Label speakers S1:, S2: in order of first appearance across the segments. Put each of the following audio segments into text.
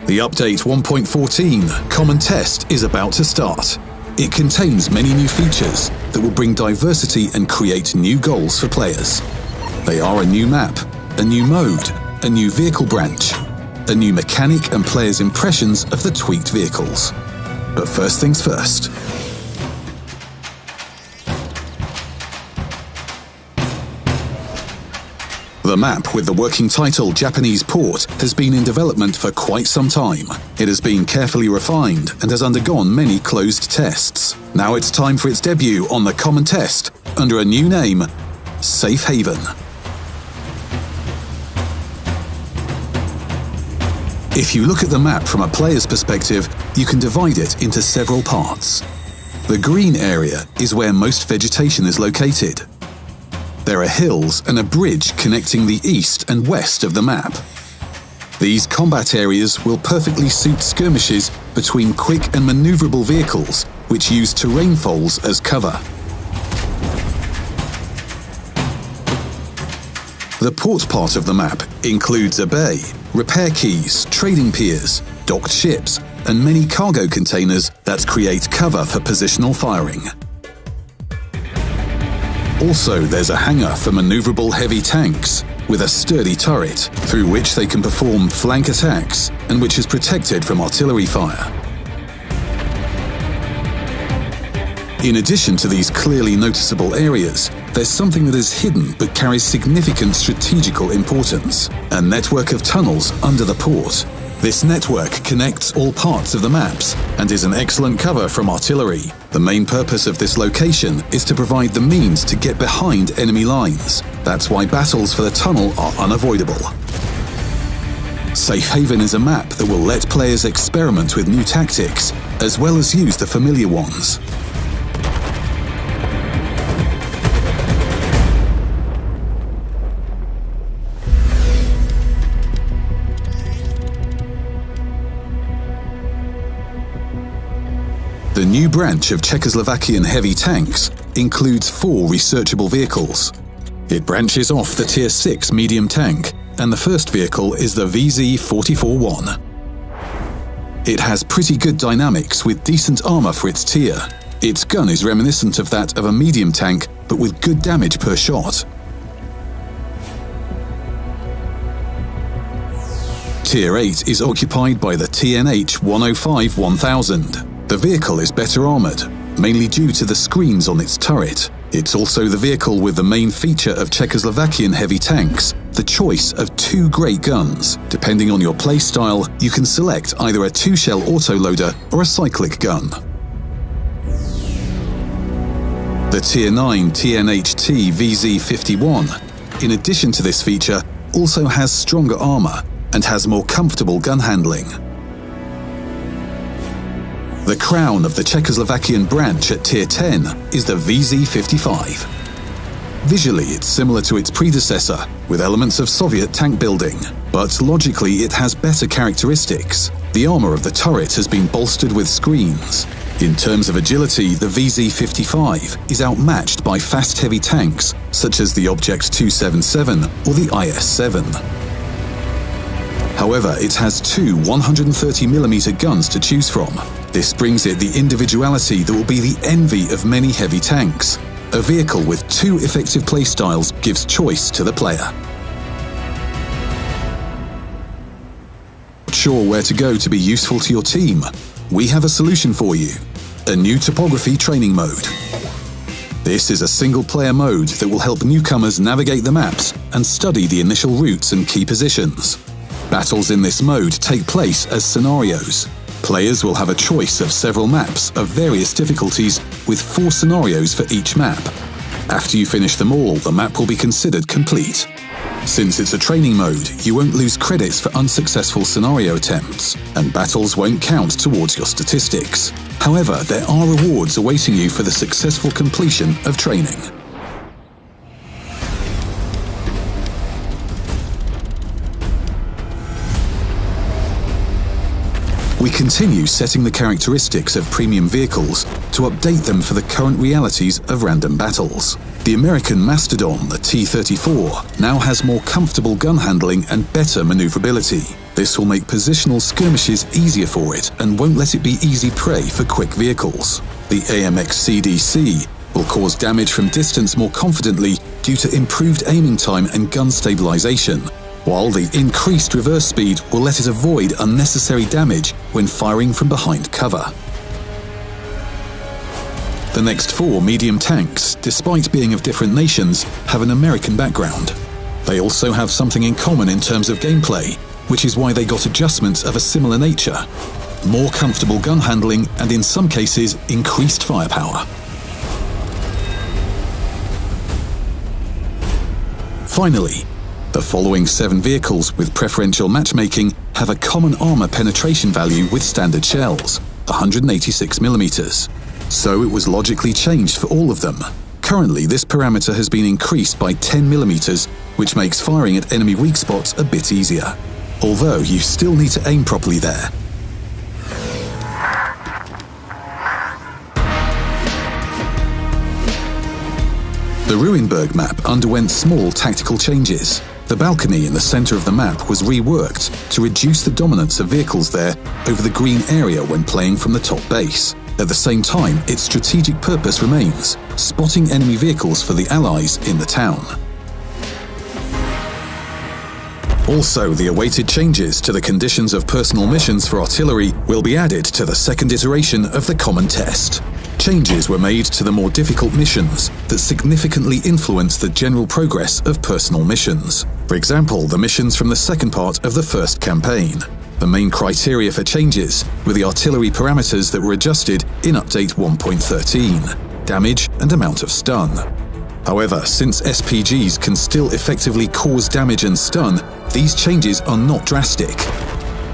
S1: The update 1.14 Common Test is about to start. It contains many new features that will bring diversity and create new goals for players. They are a new map, a new mode, a new vehicle branch, a new mechanic and players' impressions of the tweaked vehicles. But first things first. The map with the working title Japanese Port has been in development for quite some time. It has been carefully refined and has undergone many closed tests. Now it's time for its debut on the Common Test under a new name, Safe Haven. If you look at the map from a player's perspective, you can divide it into several parts. The green area is where most vegetation is located. There are hills and a bridge connecting the east and west of the map. These combat areas will perfectly suit skirmishes between quick and maneuverable vehicles, which use terrain folds as cover. The port part of the map includes a bay, repair quays, trading piers, docked ships, and many cargo containers that create cover for positional firing. Also, there's a hangar for maneuverable heavy tanks with a sturdy turret through which they can perform flank attacks and which is protected from artillery fire. In addition to these clearly noticeable areas, there's something that is hidden but carries significant strategical importance: a network of tunnels under the port. This network connects all parts of the maps and is an excellent cover from artillery. The main purpose of this location is to provide the means to get behind enemy lines. That's why battles for the tunnel are unavoidable. Safe Haven is a map that will let players experiment with new tactics, as well as use the familiar ones. The new branch of Czechoslovakian heavy tanks includes 4 researchable vehicles. It branches off the Tier 6 medium tank, and the first vehicle is the VZ-44-1. It has pretty good dynamics with decent armor for its tier. Its gun is reminiscent of that of a medium tank, but with good damage per shot. Tier 8 is occupied by the TNH-105-1000. The vehicle is better armoured, mainly due to the screens on its turret. It's also the vehicle with the main feature of Czechoslovakian heavy tanks, the choice of 2 great guns. Depending on your playstyle, you can select either a 2-shell autoloader or a cyclic gun. The Tier 9 TNHT VZ-51, in addition to this feature, also has stronger armour and has more comfortable gun handling. The crown of the Czechoslovakian branch at Tier 10 is the VZ-55. Visually, it's similar to its predecessor, with elements of Soviet tank building, but logically it has better characteristics. The armor of the turret has been bolstered with screens. In terms of agility, the VZ-55 is outmatched by fast heavy tanks, such as the Object 277 or the IS-7. However, it has 2 130mm guns to choose from. This brings it the individuality that will be the envy of many heavy tanks. A vehicle with 2 effective playstyles gives choice to the player. Not sure where to go to be useful to your team? We have a solution for you: a new topography training mode. This is a single-player mode that will help newcomers navigate the maps and study the initial routes and key positions. Battles in this mode take place as scenarios. Players will have a choice of several maps of various difficulties with 4 scenarios for each map. After you finish them all, the map will be considered complete. Since it's a training mode, you won't lose credits for unsuccessful scenario attempts, and battles won't count towards your statistics. However, there are rewards awaiting you for the successful completion of training. We continue setting the characteristics of premium vehicles to update them for the current realities of random battles. The American Mastodon, the T-34, now has more comfortable gun handling and better maneuverability. This will make positional skirmishes easier for it and won't let it be easy prey for quick vehicles. The AMX CDC will cause damage from distance more confidently due to improved aiming time and gun stabilization, while the increased reverse speed will let it avoid unnecessary damage when firing from behind cover. The next 4 medium tanks, despite being of different nations, have an American background. They also have something in common in terms of gameplay, which is why they got adjustments of a similar nature: more comfortable gun handling and, in some cases, increased firepower. Finally, the following 7 vehicles with preferential matchmaking have a common armor penetration value with standard shells, 186mm. So it was logically changed for all of them. Currently, this parameter has been increased by 10mm, which makes firing at enemy weak spots a bit easier. Although you still need to aim properly there. The Ruinberg map underwent small tactical changes. The balcony in the center of the map was reworked to reduce the dominance of vehicles there over the green area when playing from the top base. At the same time, its strategic purpose remains: spotting enemy vehicles for the Allies in the town. Also, the awaited changes to the conditions of personal missions for artillery will be added to the second iteration of the common test. Changes were made to the more difficult missions that significantly influence the general progress of personal missions. For example, the missions from the second part of the first campaign. The main criteria for changes were the artillery parameters that were adjusted in Update 1.13, damage and amount of stun. However, since SPGs can still effectively cause damage and stun, these changes are not drastic.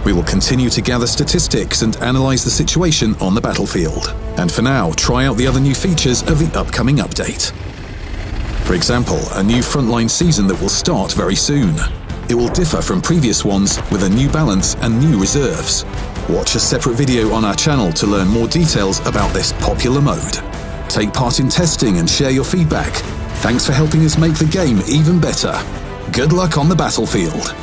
S1: We will continue to gather statistics and analyze the situation on the battlefield. And for now, try out the other new features of the upcoming update. For example, a new frontline season that will start very soon. It will differ from previous ones with a new balance and new reserves. Watch a separate video on our channel to learn more details about this popular mode. Take part in testing and share your feedback. Thanks for helping us make the game even better. Good luck on the battlefield.